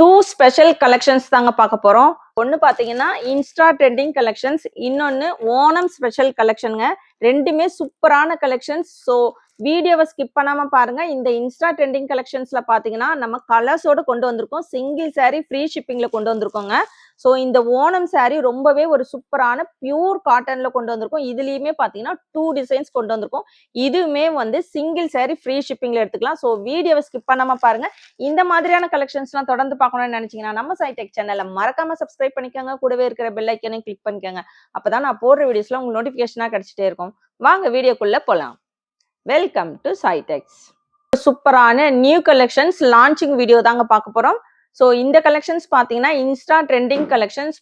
Two special collections தாங்க பார்க்க போறோம். ஒன்னு பாத்தீங்கன்னா இன்ஸ்டா ட்ரெண்டிங் கலெக்ஷன்ஸ், இன்னொன்னு ஓணம் ஸ்பெஷல் கலெக்ஷனுங்க. ரெண்டுமே சூப்பரான கலெக்ஷன்ஸ். ஸோ வீடியோவை ஸ்கிப் பண்ணாம பாருங்க. இந்த இன்ஸ்டா ட்ரெண்டிங் கலெக்ஷன்ஸ்ல பாத்தீங்கன்னா நம்ம கலர்ஸோட கொண்டு வந்திருக்கோம். சிங்கிள் சாரி ஃப்ரீ ஷிப்பிங்ல கொண்டு வந்திருக்கோங்க. ஸோ இந்த ஓணம் சாரி ரொம்பவே ஒரு சூப்பரான பியூர் காட்டன்ல கொண்டு வந்திருக்கோம். இதுலயுமே பாத்தீங்கன்னா 2 டிசைன்ஸ் கொண்டு வந்திருக்கோம். இதுவுமே வந்து சிங்கிள் சாரி ஃப்ரீ ஷிப்பிங்ல எடுத்துக்கலாம். ஸோ வீடியோவை ஸ்கிப் பண்ணாம பாருங்க. இந்த மாதிரியான கலெக்ஷன்ஸ்லாம் தொடர்ந்து பார்க்கணும்னு நினைச்சீங்கன்னா நம்ம சைடெக் சேனலை மறக்காம சப்ஸ்கிரைப் பண்ணிக்கோங்க. கூடவே இருக்கிற பெல் ஐக்கனையும் கிளிக் பண்ணிக்கோங்க. அப்பதான் நான் போடுற வீடியோஸ்ல உங்களுக்கு நோட்டிபிகேஷனா கிடைச்சிட்டே இருக்கும். வாங்க வீடியோக்குள்ள போலாம். Welcome to சைடெக்ஸ். சூப்பரான நியூ கலெக்ஷன்ஸ் லான்ச்சிங் வீடியோ தாங்க பார்க்க போறோம். ஸோ இந்த கலெக்ஷன்ஸ் பாத்தீங்கன்னா insta trending collections.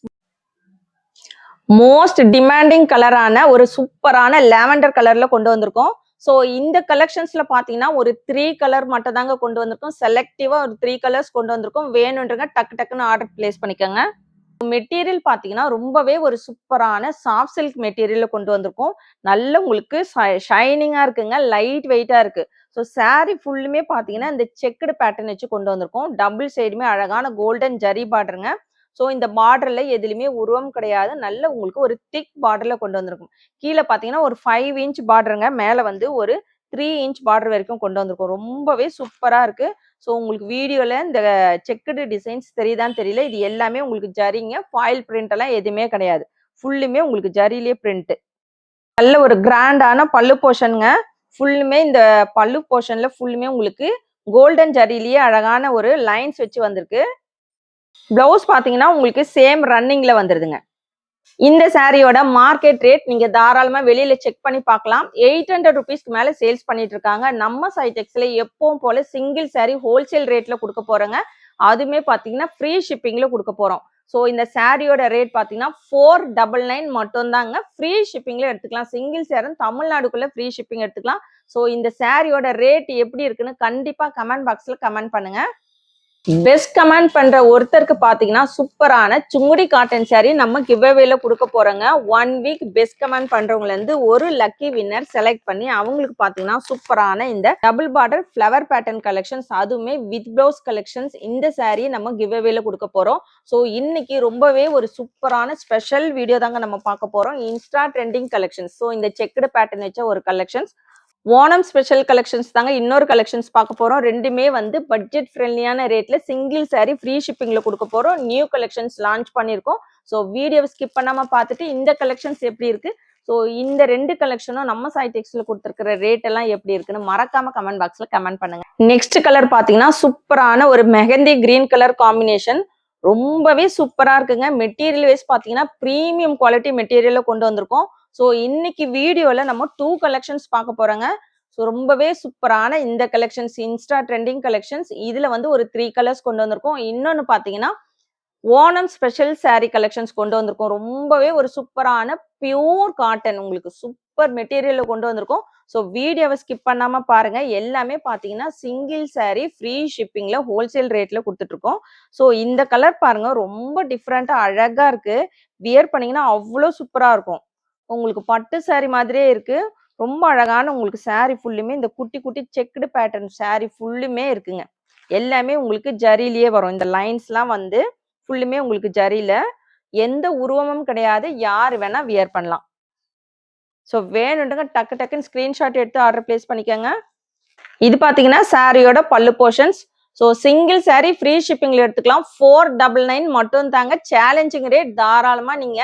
Most demanding கலரான ஒரு சூப்பரான லாவெண்டர் கலர்ல கொண்டு வந்திருக்கோம். ஸோ இந்த கலெக்ஷன்ஸ்ல பாத்தீங்கன்னா ஒரு 3 கலர் மட்டும் தாங்க கொண்டு வந்திருக்கோம். செலக்டிவா ஒரு 3 கலர்ஸ் கொண்டு வந்திருக்கோம். வேணுன்றங்க டக்குன்னு ஆர்டர் பிளேஸ் பண்ணிக்கோங்க. மெட்டீரியல் பாத்தீங்கன்னா ரொம்பவே ஒரு சூப்பரான சாஃப்ட் சில்க் மெட்டீரியல்ல கொண்டு வந்திருக்கோம். நல்ல உங்களுக்கு ஷைனிங்கா இருக்குங்க. லைட் வெயிட்டா இருக்கு. ஸோ சாரி ஃபுல்லுமே பாத்தீங்கன்னா இந்த செக்குடு பேட்டர்ன் வச்சு கொண்டு வந்திருக்கோம். டபுள் சைடுமே அழகான கோல்டன் ஜரி பார்டருங்க. ஸோ இந்த பார்டர்ல எதுலையுமே உருவம் கிடையாது. நல்ல உங்களுக்கு ஒரு திக் பார்டர்ல கொண்டு வந்திருக்கும். கீழே பாத்தீங்கன்னா ஒரு 5 இன்ச் பார்டருங்க. மேல வந்து ஒரு 3 இன்ச் பார்டர் வரைக்கும் கொண்டு வந்திருக்கோம். ரொம்பவே சூப்பரா இருக்கு. ஸோ உங்களுக்கு வீடியோல இந்த செக்குடு டிசைன்ஸ் தெரியுதான்னு தெரியல. இது எல்லாமே உங்களுக்கு ஜரிங்க. ஃபாயில் பிரிண்ட் எல்லாம் எதுவுமே கிடையாது. ஃபுல்லுமே உங்களுக்கு ஜரியிலே பிரிண்ட். நல்ல ஒரு கிராண்டான பல்லு போர்ஷனுங்க. ஃபுல்லுமே இந்த பல்லு போர்ஷன்ல ஃபுல்லுமே உங்களுக்கு கோல்டன் ஜரியிலேயே அழகான ஒரு லைன்ஸ் வச்சு வந்திருக்கு. பிளவுஸ் பாத்தீங்கன்னா உங்களுக்கு சேம் ரன்னிங்ல வந்துருதுங்க. இந்த சாரியோட மார்க்கெட் ரேட் நீங்க தாராளமா வெளியில செக் பண்ணி பார்க்கலாம். 800 ருபீஸ்க்கு மேல சேல்ஸ் பண்ணிட்டு இருக்காங்க. நம்ம சைடெக்ஸ்ல எப்பவும் போல சிங்கிள் சாரி ஹோல்சேல் ரேட்ல கொடுக்க போறோங்க. அதுமே பாத்தீங்கன்னா ஃப்ரீ ஷிப்பிங்ல கொடுக்க போறோம். ஸோ இந்த சாரியோட ரேட் பாத்தீங்கன்னா 499 மட்டும் தாங்க. ஃப்ரீ ஷிப்பிங்ல எடுத்துக்கலாம். சிங்கிள் சாரி தமிழ்நாடுக்குள்ள ஃப்ரீ ஷிப்பிங் எடுத்துக்கலாம். ஸோ இந்த சாரியோட ரேட் எப்படி இருக்குன்னு கண்டிப்பா கமெண்ட் பாக்ஸ்ல கமெண்ட் பண்ணுங்க. பெஸ்ட் கமெண்ட் பண்ற ஒருத்தருக்கு பாத்தீங்கன்னா சூப்பரான சுங்குடி காட்டன் சாரி நம்ம கிவ்அவேல கொடுக்க போறோங்க. 1 வீக் பெஸ்ட் கமெண்ட் பண்றவங்கல இருந்து ஒரு லக்கி வின்னர் செலக்ட் பண்ணி அவங்களுக்கு பாத்தீங்கன்னா சூப்பரான இந்த double border flower pattern collections, அதுவுமே வித் பிளவுஸ் கலெக்ஷன்ஸ், இந்த சாரி நம்ம கிவ்அவேல கொடுக்க போறோம். ஸோ இன்னைக்கு ரொம்பவே ஒரு சூப்பரான ஸ்பெஷல் வீடியோ தாங்க நம்ம பார்க்க போறோம். Insta trending collections. ஸோ இந்த செக்குடு பேட்டர்ன் வச்ச ஒரு கலெக்ஷன்ஸ். ஓணம் ஸ்பெஷல் கலெக்ஷன்ஸ் தாங்க இன்னொரு கலெக்ஷன்ஸ் பார்க்க போறோம். ரெண்டுமே வந்து பட்ஜெட் ஃப்ரெண்ட்லியான ரேட்ல சிங்கிள் சாரி ஃப்ரீ ஷிப்பிங்ல கொடுக்க போறோம். நியூ கலெக்ஷன்ஸ் லான்ச் பண்ணிருக்கோம். ஸோ வீடியோவை ஸ்கிப் பண்ணாம பார்த்துட்டு இந்த கலெக்ஷன்ஸ் எப்படி இருக்கு, ஸோ இந்த 2 கலெக்ஷனும் நம்ம சைடெக்ஸ்ல கொடுத்துருக்கிற ரேட் எல்லாம் எப்படி இருக்குன்னு மறக்காம கமெண்ட் பாக்ஸ்ல கமெண்ட் பண்ணுங்க. நெக்ஸ்ட் கலர் பாத்தீங்கன்னா சூப்பரான ஒரு மெஹந்தி கிரீன் கலர் காம்பினேஷன். ரொம்பவே சூப்பரா இருக்குங்க. மெட்டீரியல் வைஸ் பாத்தீங்கன்னா பிரீமியம் குவாலிட்டி மெட்டீரியல்ல கொண்டு வந்திருக்கோம். ஸோ இன்னைக்கு வீடியோல நம்ம 2 கலெக்ஷன்ஸ் பார்க்க போறோங்க. ஸோ ரொம்பவே சூப்பரான இந்த கலெக்ஷன்ஸ் இன்ஸ்டா ட்ரெண்டிங் கலெக்ஷன்ஸ். இதுல வந்து ஒரு 3 கலர்ஸ் கொண்டு வந்திருக்கோம். இன்னொன்னு பாத்தீங்கன்னா ஓணம் ஸ்பெஷல் சாரி கலெக்ஷன்ஸ் கொண்டு வந்திருக்கோம். ரொம்பவே ஒரு சூப்பரான பியூர் காட்டன் உங்களுக்கு சூப்பர் மெட்டீரியல்ல கொண்டு வந்திருக்கோம். ஸோ வீடியோவை ஸ்கிப் பண்ணாம பாருங்க. எல்லாமே பாத்தீங்கன்னா சிங்கிள் சாரி ஃப்ரீ ஷிப்பிங்ல ஹோல்சேல் ரேட்ல கொடுத்துட்டு இருக்கோம். ஸோ இந்த கலர் பாருங்க, ரொம்ப டிஃப்ரெண்டா அழகா இருக்கு. வியர் பண்ணீங்கன்னா அவ்வளோ சூப்பரா இருக்கும். உங்களுக்கு பட்டு சாரி மாதிரியே இருக்கு. ரொம்ப அழகான உங்களுக்கு சாரி ஃபுல்லுமே இந்த குட்டி குட்டி செக்குடு பேட்டர்ன் சாரி ஃபுல்லுமே இருக்குங்க. எல்லாமே உங்களுக்கு ஜரியிலேயே வரும். இந்த லைன்ஸ்லாம் வந்து ஃபுல்லுமே உங்களுக்கு ஜரியில, எந்த உருவமும் கிடையாது. யார் வேணா வியர் பண்ணலாம். ஸோ வேணுன்றங்க டக்குன்னு ஸ்கிரீன்ஷாட் எடுத்து ஆர்டர் பிளேஸ் பண்ணிக்கோங்க. இது பாத்தீங்கன்னா சாரியோட பல்லு portions. So single sari free ஷிப்பிங்ல எடுத்துக்கலாம். 499 மட்டும் தாங்க. Challenging rate. தாராளமா நீங்க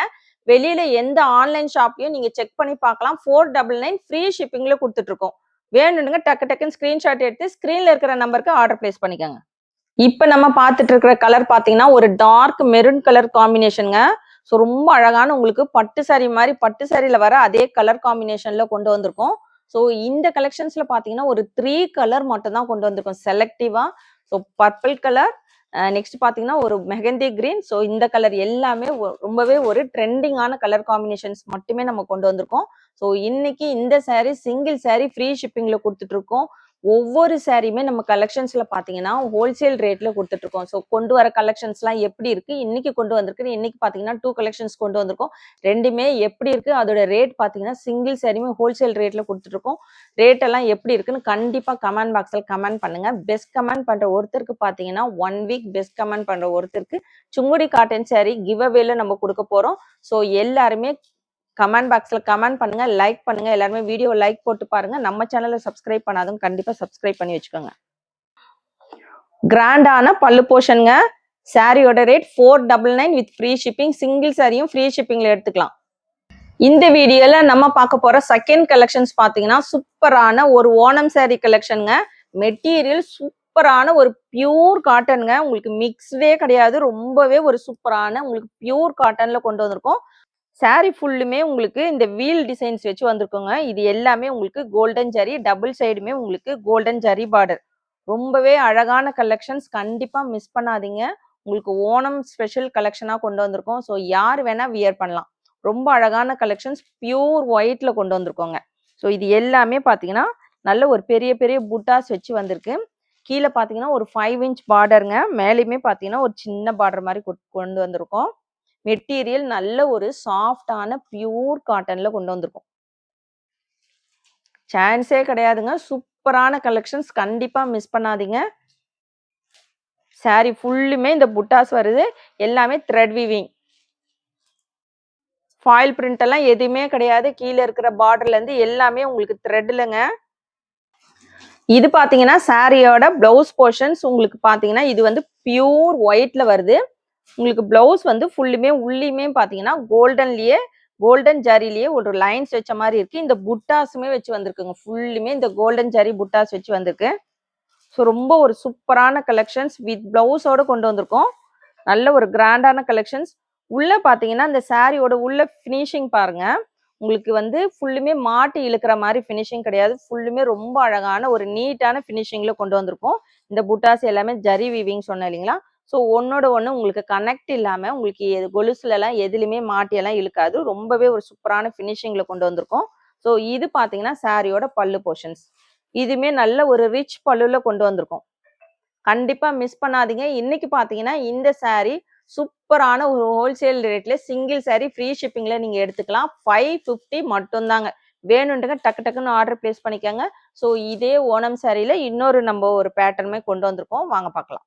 வெளியில எந்த ஆன்லைன் ஷாப்லயும் நீங்க செக் பண்ணி பார்க்கலாம். 499 ஃப்ரீ ஷிப்பிங்ல கொடுத்துட்டு இருக்கோம். வேணும்னுங்க டக்குன்னு ஸ்கிரீன்ஷாட் எடுத்து ஸ்கிரீன்ல இருக்கிற நம்பருக்கு ஆர்டர் பிளேஸ் பண்ணிக்கோங்க. இப்ப நம்ம பார்த்துட்டு இருக்கிற கலர் பாத்தீங்கன்னா ஒரு டார்க் மெரூன் கலர் காம்பினேஷனுங்க. ஸோ ரொம்ப அழகான உங்களுக்கு பட்டு சாரி மாதிரி பட்டு சாரியில வர அதே கலர் காம்பினேஷன்ல கொண்டு வந்திருக்கோம். ஸோ இந்த கலெக்ஷன்ஸ்ல பாத்தீங்கன்னா ஒரு 3 கலர் மட்டும் தான் கொண்டு வந்திருக்கோம் செலக்டிவா. ஸோ பர்பிள் கலர், நெக்ஸ்ட் பாத்தீங்கன்னா ஒரு மெஹந்தி கிரீன். ஸோ இந்த கலர் எல்லாமே ரொம்பவே ஒரு ட்ரெண்டிங்கான கலர் காம்பினேஷன்ஸ் மட்டுமே நம்ம கொண்டு வந்திருக்கோம். ஸோ இன்னைக்கு இந்த சாரி சிங்கிள் சாரி ஃப்ரீ ஷிப்பிங்ல கொடுத்துட்டு இருக்கோம். ஒவ்வொரு சாரியுமே நம்ம கலெக்ஷன்ஸ்ல பாத்தீங்கன்னா ஹோல்சேல் ரேட்ல கொடுத்துட்டு இருக்கோம். ஸோ கொண்டு வர கலெக்ஷன்ஸ்லாம் எப்படி இருக்கு, இன்னைக்கு கொண்டு வந்திருக்கு. இன்னைக்கு பாத்தீங்கன்னா 2 கலெக்ஷன்ஸ் கொண்டு வந்திருக்கோம். ரெண்டுமே எப்படி இருக்கு, அதோட ரேட் பாத்தீங்கன்னா சிங்கிள் சாரியுமே ஹோல்சேல் ரேட்ல கொடுத்துட்டு இருக்கோம். ரேட் எல்லாம் எப்படி இருக்குன்னு கண்டிப்பா கமெண்ட் பாக்ஸ்ல கமெண்ட் பண்ணுங்க. பெஸ்ட் கமெண்ட் பண்ற ஒருத்தருக்கு பாத்தீங்கன்னா 1 வீக் பெஸ்ட் கமெண்ட் பண்ற ஒருத்தருக்கு சுங்குடி காட்டன் சாரி கிவ் அவேல நம்ம கொடுக்க போறோம். ஸோ எல்லாருமே கமெண்ட் பாக்ஸ்ல கமெண்ட் பண்ணுங்க, லைக் பண்ணுங்க. எல்லாருமே வீடியோ லைக் போட்டு பாருங்க. நம்ம சேனலை சப்ஸ்கிரைப் பண்ணாதவங்க கண்டிப்பா சப்ஸ்கிரைப் பண்ணி வச்சுக்கோங்க. கிராண்டான பல்லு போர்ஷன்ங்க. சாரியோட rate 499 with free shipping. Single சாரியும் ஃப்ரீ ஷிப்பிங்ல எடுத்துக்கலாம். இந்த வீடியோல நம்ம பார்க்க போற செகண்ட் கலெக்ஷன்ஸ் பாத்தீங்கன்னா சூப்பரான ஒரு ஓணம் சாரி கலெக்ஷனுங்க. மெட்டீரியல் சூப்பரான ஒரு பியூர் காட்டனுங்க. உங்களுக்கு மிக்ஸ்டே கிடையாது. ரொம்பவே ஒரு சூப்பரான உங்களுக்கு பியூர் காட்டன்ல கொண்டு வந்திருக்கோம். சாரி ஃபுல்லுமே உங்களுக்கு இந்த வீல் டிசைன்ஸ் வச்சு வந்திருக்குங்க. இது எல்லாமே உங்களுக்கு கோல்டன் ஜரி, டபுள் சைடுமே உங்களுக்கு கோல்டன் ஜரி பார்டர். ரொம்பவே அழகான கலெக்ஷன்ஸ், கண்டிப்பா மிஸ் பண்ணாதீங்க. உங்களுக்கு ஓணம் ஸ்பெஷல் கலெக்ஷனா கொண்டு வந்திருக்கோம். ஸோ யார் வேணா வியர் பண்ணலாம். ரொம்ப அழகான கலெக்ஷன்ஸ், பியூர் ஒயிட்ல கொண்டு வந்திருக்கோங்க. ஸோ இது எல்லாமே பாத்தீங்கன்னா நல்ல ஒரு பெரிய பெரிய புட்டாஸ் வச்சு வந்திருக்கு. கீழே பாத்தீங்கன்னா ஒரு 5 இன்ச் பார்டருங்க. மேலேயுமே பாத்தீங்கன்னா ஒரு சின்ன பார்டர் மாதிரி கொண்டு வந்திருக்கோம். மெட்டீரியல் நல்ல ஒரு சாஃப்டான பியூர் காட்டன்ல கொண்டு வந்திருக்கோம். சான்ஸே கிடையாதுங்க. சூப்பரான கலெக்ஷன்ஸ், கண்டிப்பா மிஸ் பண்ணாதீங்க. சாரி ஃபுல்லுமே இந்த புட்டாஸ் வருது. எல்லாமே த்ரெட் வீவிங். ஃபாயில் பிரிண்ட் எல்லாம் எதுவுமே கிடையாது. கீழே இருக்கிற பார்டர்ல இருந்து எல்லாமே உங்களுக்கு த்ரெட்லங்க. இது பாத்தீங்கன்னா சாரியோட பிளவுஸ் போர்ஷன்ஸ். உங்களுக்கு பாத்தீங்கன்னா இது வந்து பியூர் ஒயிட்ல வருது. உங்களுக்கு பிளவுஸ் வந்து ஃபுல்லுமே உள்ளியுமே பாத்தீங்கன்னா கோல்டன் ஜரிலேயே ஒரு லைன்ஸ் வச்ச மாதிரி இருக்கு. இந்த புட்டாஸுமே வச்சு வந்திருக்குங்க. ஃபுல்லுமே இந்த கோல்டன் ஜரி புட்டாஸ் வச்சு வந்திருக்கு. ஸோ ரொம்ப ஒரு சூப்பரான கலெக்ஷன்ஸ் வித் பிளவுஸோட கொண்டு வந்திருக்கோம். நல்ல ஒரு கிராண்டான கலெக்ஷன்ஸ். உள்ள பாத்தீங்கன்னா இந்த சாரியோட உள்ள ஃபினிஷிங் பாருங்க. உங்களுக்கு வந்து ஃபுல்லுமே மாட்டி இழுக்கிற மாதிரி ஃபினிஷிங் கிடையாது. ஃபுல்லுமே ரொம்ப அழகான ஒரு நீட்டான ஃபினிஷிங்ல கொண்டு வந்திருக்கோம். இந்த புட்டாஸ் எல்லாமே ஜரி வீவிங் சொன்னேன் இல்லைங்களா. ஸோ ஒன்னோட ஒன்று உங்களுக்கு கனெக்ட் இல்லாமல் உங்களுக்கு கொலுசுலலாம் எதுலையுமே மாட்டியெல்லாம் இழுக்காது. ரொம்பவே ஒரு சூப்பரான ஃபினிஷிங்ல கொண்டு வந்திருக்கோம். ஸோ இது பார்த்தீங்கன்னா சாரியோட பல்லு போர்ஷன்ஸ். இதுவுமே நல்ல ஒரு ரிச் பல்லுல கொண்டு வந்திருக்கோம். கண்டிப்பா மிஸ் பண்ணாதீங்க. இன்னைக்கு பார்த்தீங்கன்னா இந்த சாரி சூப்பரான ஒரு ஹோல்சேல் ரேட்ல சிங்கிள் சாரி ஃப்ரீ ஷிப்பிங்ல நீங்க எடுத்துக்கலாம். 550 மட்டும்தாங்க. வேணுன்றங்க டக்கு டக்குன்னு ஆர்டர் பிளேஸ் பண்ணிக்கோங்க. ஸோ இதே ஓணம் சாரியில இன்னொரு நம்ம ஒரு பேட்டர்னுமே கொண்டு வந்திருக்கோம். வாங்க பார்க்கலாம்.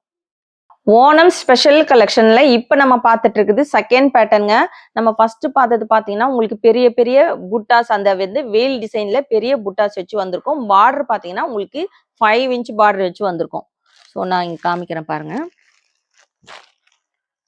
ஓணம் ஸ்பெஷல் கலெக்ஷன்ல இப்ப நம்ம பார்த்துட்டு இருக்குது செகண்ட் பேட்டர்னுங்க. நம்ம ஃபர்ஸ்ட் பார்த்தது பாத்தீங்கன்னா உங்களுக்கு பெரிய பெரிய புட்டாஸ், அந்த வந்து வேல் டிசைன்ல பெரிய புட்டாஸ் வச்சு வந்திருக்கும். பார்டர் பாத்தீங்கன்னா உங்களுக்கு 5 இன்ச் பார்டர் வச்சு வந்திருக்கும். ஸோ நான் இங்க காமிக்கிறேன் பாருங்க.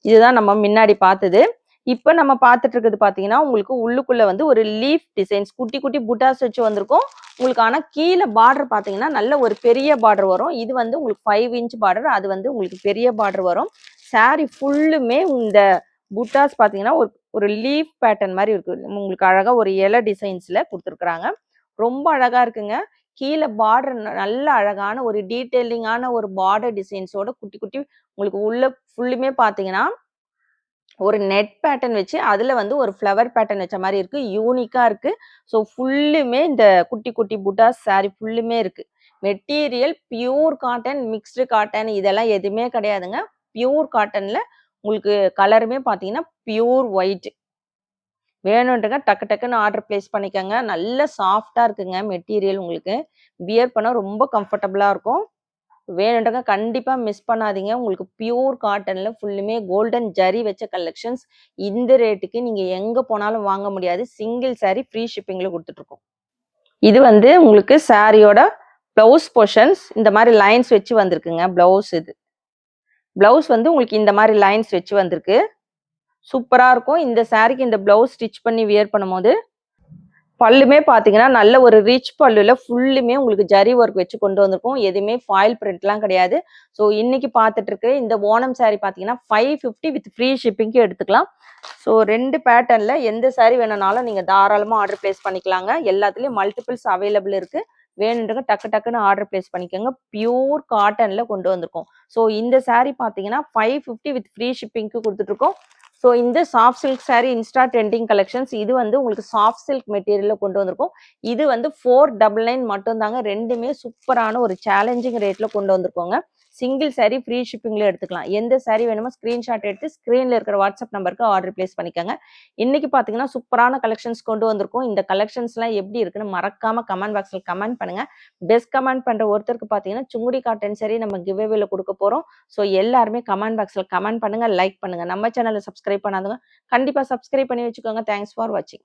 இதுதான் நம்ம முன்னாடி பார்த்தது. இப்ப நம்ம பார்த்துட்டு இருக்குது பாத்தீங்கன்னா உங்களுக்கு உள்ளுக்குள்ள வந்து ஒரு லீஃப் டிசைன்ஸ் குட்டி குட்டி புட்டாஸ் வச்சு வந்திருக்கும். உங்களுக்கு ஆனா கீழே பார்டர் பாத்தீங்கன்னா நல்ல ஒரு பெரிய பார்டர் வரும். இது வந்து உங்களுக்கு 5 இன்ச் பார்டர், அது வந்து உங்களுக்கு பெரிய பார்டர் வரும். சாரி ஃபுல்லுமே இந்த புட்டாஸ் பாத்தீங்கன்னா ஒரு லீஃப் பேட்டர்ன் மாதிரி இருக்கு. உங்களுக்கு அழகா ஒரு இலை டிசைன்ஸ்ல கொடுத்துருக்குறாங்க. ரொம்ப அழகா இருக்குங்க. கீழே பார்டர் நல்ல அழகான ஒரு டீட்டெயிலிங்கான ஒரு பார்டர் டிசைன்ஸோட குட்டி குட்டி உங்களுக்கு உள்ள ஃபுல்லுமே பாத்தீங்கன்னா ஒரு நெட் பேட்டர்ன் வச்சு அதுல வந்து ஒரு ஃப்ளவர் பேட்டர்ன் வச்ச மாதிரி இருக்கு. யூனிக்கா இருக்கு. ஸோ ஃபுல்லுமே இந்த குட்டி குட்டி புட்டாஸ் சாரி ஃபுல்லுமே இருக்கு. Material pure cotton, mixed cotton இதெல்லாம் எதுவுமே கிடையாதுங்க. பியூர் காட்டன்ல உங்களுக்கு கலருமே பாத்தீங்கன்னா பியூர் ஒயிட். வேணுன்றங்க டக்கு டக்குன்னு ஆர்டர் பிளேஸ் பண்ணிக்கோங்க. நல்ல சாஃப்டா இருக்குங்க மெட்டீரியல். உங்களுக்கு வியர் பண்ண ரொம்ப கம்ஃபர்டபுளா இருக்கும். வேணுன்றங்க கண்டிப்பா மிஸ் பண்ணாதீங்க. உங்களுக்கு பியூர் காட்டன்ல ஃபுல்லுமே கோல்டன் ஜரி வச்ச கலெக்ஷன்ஸ். இந்த ரேட்டுக்கு நீங்க எங்க போனாலும் வாங்க முடியாது. சிங்கிள் சாரி ஃப்ரீ ஷிப்பிங்ல கொடுத்துட்டு இருக்கோம். இது வந்து உங்களுக்கு சாரியோட பிளவுஸ் போர்ஷன்ஸ். இந்த மாதிரி லைன்ஸ் வச்சு வந்திருக்குங்க. பிளவுஸ் இது பிளவுஸ் வந்து உங்களுக்கு இந்த மாதிரி லைன்ஸ் வச்சு வந்திருக்கு. சூப்பரா இருக்கும். இந்த சாரிக்கு இந்த பிளவுஸ் ஸ்டிச் பண்ணி வியர் பண்ணும்போது பல்லுமே பாத்தீங்கன்னா நல்ல ஒரு ரிச் பல்லுல ஃபுல்லுமே உங்களுக்கு ஜரி ஒர்க் வச்சு கொண்டு வந்திருக்கும். எதுவுமே ஃபாயில் பிரிண்ட்லாம் கிடையாது. ஸோ இன்னைக்கு பார்த்துட்டு இருக்கு இந்த ஓணம் சாரி பாத்தீங்கன்னா 550 வித் ஃப்ரீ ஷிப்பிங்க்கு எடுத்துக்கலாம். ஸோ 2 பேட்டர்ன்ல எந்த சாரி வேணும்னாலும் நீங்க தாராளமா ஆர்டர் பிளேஸ் பண்ணிக்கலாங்க. எல்லாத்துலயும் மல்டிபிள்ஸ் அவைலபிள் இருக்கு. வேணுன்றங்க டக்கு டக்குன்னு ஆர்டர் பிளேஸ் பண்ணிக்கோங்க. பியூர் காட்டன்ல கொண்டு வந்திருக்கோம். ஸோ இந்த சாரி பாத்தீங்கன்னா 550 வித் ஃப்ரீ ஷிப்பிங்க்கு கொடுத்துட்டு இருக்கோம். ஸோ இந்த soft silk sari Insta trending collections. இது வந்து உங்களுக்கு சாஃப்ட் சில்க் மெட்டீரியல்ல கொண்டு வந்திருக்கோம். இது வந்து 499 மட்டும் தாங்க. 2மே சூப்பரான ஒரு சேலஞ்சிங் ரேட்ல கொண்டு வந்திருக்கோங்க. சிங்கிள் சாரீ ஃப்ரீ ஷிப்பிங்ல எடுத்துக்கலாம். எந்த சாரீ வேணுமோ ஸ்கிரீன்ஷாட் எடுத்து ஸ்க்ரீன்ல இருக்கிற வாட்ஸ்அப் நம்பருக்கு ஆர்டர் பிளேஸ் பண்ணிக்கோங்க. இன்னைக்கு பார்த்தீங்கன்னா சூப்பரான கலெக்ஷன்ஸ் கொண்டு வந்திருக்கோம். இந்த கலெக்ஷன்ஸ்லாம் எப்படி இருக்குன்னு மறக்காம கமெண்ட் பாக்ஸ்ல கமெண்ட் பண்ணுங்க. பெஸ்ட் கமெண்ட் பண்ற ஒருத்தருக்கு பார்த்தீங்கன்னா சுங்குடி காட்டன் சாரீ நம்ம கிவ் அவேல கொடுக்க போறோம். ஸோ எல்லாருமே கமெண்ட் பாக்ஸ்ல கமெண்ட் பண்ணுங்க, லைக் பண்ணுங்க. நம்ம சேனலை சப்ஸ்கிரைப் பண்ணாதவங்க கண்டிப்பா சப்ஸ்கிரைப் பண்ணி வச்சுக்கோங்க. தேங்க்ஸ் ஃபார் வாட்சிங்.